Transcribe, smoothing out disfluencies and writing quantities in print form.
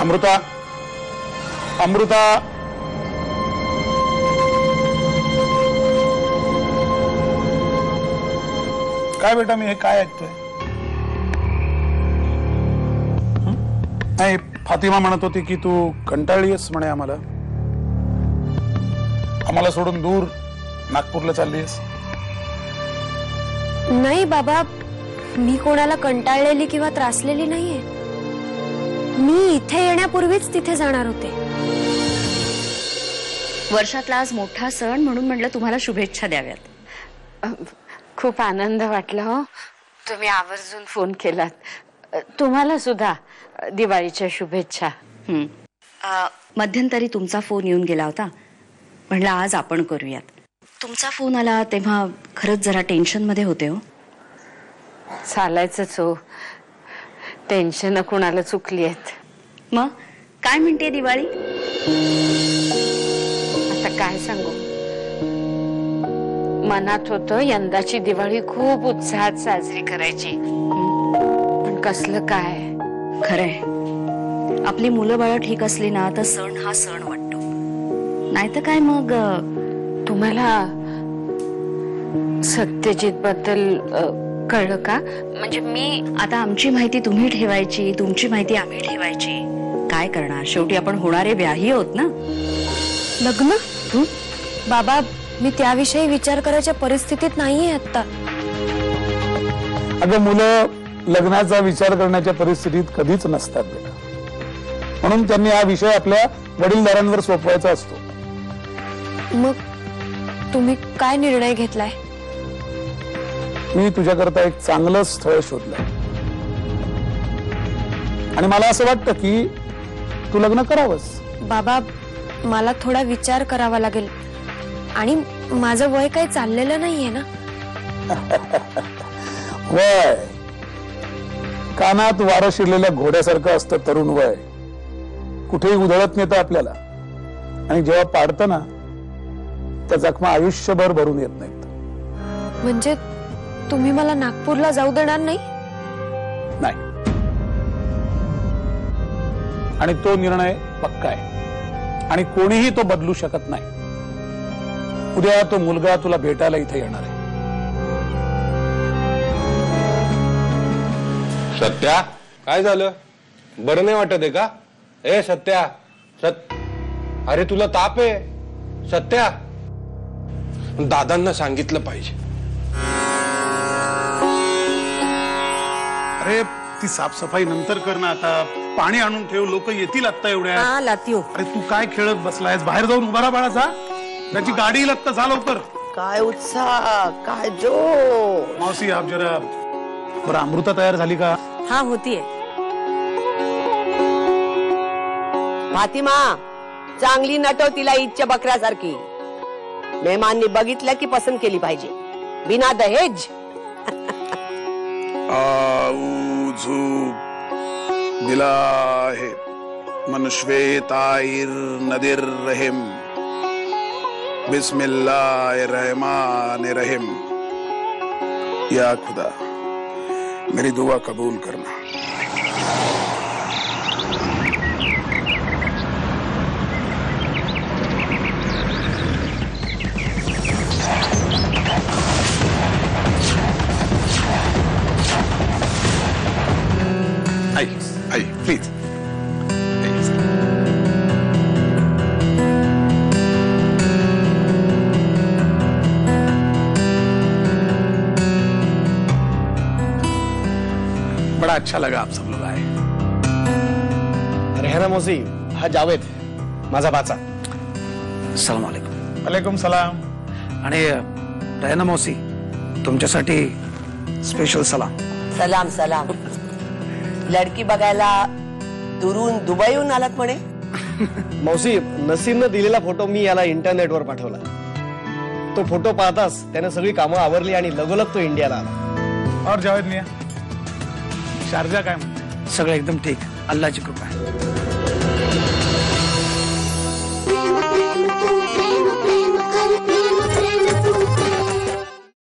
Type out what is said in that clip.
अमृता, अमृता, काय बेटा मी हे काय ऐकतोय? नाही, फातिमा म्हणत होती की तू कंटाळलीस म्हणे आम्हाला सोडून दूर नागपूरला चाललीस. नाही बाबा, मी कोणाला कंटाळलेली किंवा त्रासलेली नाहीये. मी इथे येण्यापूर्वीच तिथे जाणार होते. वर्षातला आज मोठा सण म्हणून म्हटलं तुम्हाला शुभेच्छा द्याव्यात. खूप आनंद वाटला हो, तुम्ही आवर्जून फोन केलात. तुम्हाला सुद्धा दिवाळीच्या शुभेच्छा. मध्यंतरी तुमचा फोन येऊन गेला होता, म्हणलं आज आपण करूयात. तुमचा फोन आला तेव्हा खरंच जरा टेन्शन मध्ये होते हो. चालायचंच हो, टेन्शन कुणाला चुकली आहेत. मग काय म्हणते दिवाळी? आता काय सांगू, मनात होतं यंदाची दिवाळी खूप उत्साहात साजरी करायची, पण कसलं काय. खरंय, आपली मुलं बाळ ठीक असली ना तर सण हा सण वाटतो. नाही तर काय मग. तुम्हाला सत्यजित बद्दल कळलं का? म्हणजे मी आता आमची माहिती तुम्ही ठेवायची, तुमची माहिती आम्ही ठेवायची. काय करणार, शेवटी आपण होणारे व्याही आहोत ना. लग्न? बाबा, मी त्याविषयी विचार करायच्या परिस्थितीत नाहीये आता. अगं, मुलं लग्नाचा विचार करण्याच्या परिस्थितीत कधीच नसतात बेटा. म्हणून त्यांनी हा विषय आपल्या वडीलधाऱ्यांवर सोपवायचा असतो. मग तुम्ही काय निर्णय घेतलाय? मी तुझ्याकरता एक चांगलं स्थळ शोधलंय आणि मला असं वाटतं की तू लग्न करावंस. बाबा, मला थोडा विचार करावा लागेल आणि माझं वय काही चाललेलं नाहीये ना. वय कानात वारं शिरलेल्या घोड्यासारखं असतं तरुण वय. कुठेही उधळत नेतं आपल्याला आणि जेव्हा पाडतं ना, त्या जखमा आयुष्यभर भरून येत नाहीत. म्हणजे तुम्ही मला नागपूरला जाऊ देणार नाही? नाही, आणि तो निर्णय पक्का आहे आणि कोणीही तो बदलू शकत नाही. उद्या तो मुलगा तुला भेटायला इथे येणार आहे. सत्या, काय झालं? बरं नाही वाटत आहे का? ए सत्या, अरे तुला ताप आहे सत्या. दादांना सांगितलं पाहिजे. अरे ती साफसफाई नंतर कर ना, आता पाणी आणून ठेव, लोक येतील आता एवढ्या. अरे तू काय खेळत बसलायस? बाहेर जाऊन उभा राहा बाळाचा. त्याची गाडी लागतं, जा लवकर. काय उत्साह, काय जो. मावशी, आप जरा. बरं, अमृता तयार झाली का? हा, होतीये. फातिमा, चांगली नटव तिला ईदच्या बकऱ्यासारखी. मेहमाननी बघितलं की पसंत केली पाहिजे, बिना दहेज. आऊझु बिलाहे मन श्वेताइर नदिर रहीम बिस्मिल्लाहिर रहमानिर रहीम. या खुदा, मेरी दुआ कबूल करना. आई प्लीज. बड़ा अच्छा लगा आप सब लोग आए. रेहाना मौसी, हा जावेद, माझा बाचा. अस्सलाम वालेकुम. वालेकुम सलाम. आणि रेहाना मौसी, तुमच्यासाठी स्पेशल सलाम. सलाम सलाम. लडकी बघायला दुरून दुबईहून आलात म्हणे? मौसी, नसीमनं दिलेला फोटो मी याला इंटरनेटवर पाठवला. तो फोटो पाहताच त्याने सगळी कामं आवरली आणि लगोलग तो इंडियाला आला. और जावेद मिया, शारजा काय म्हणते? सगळं एकदम ठीक, अल्लाची कृपा आहे.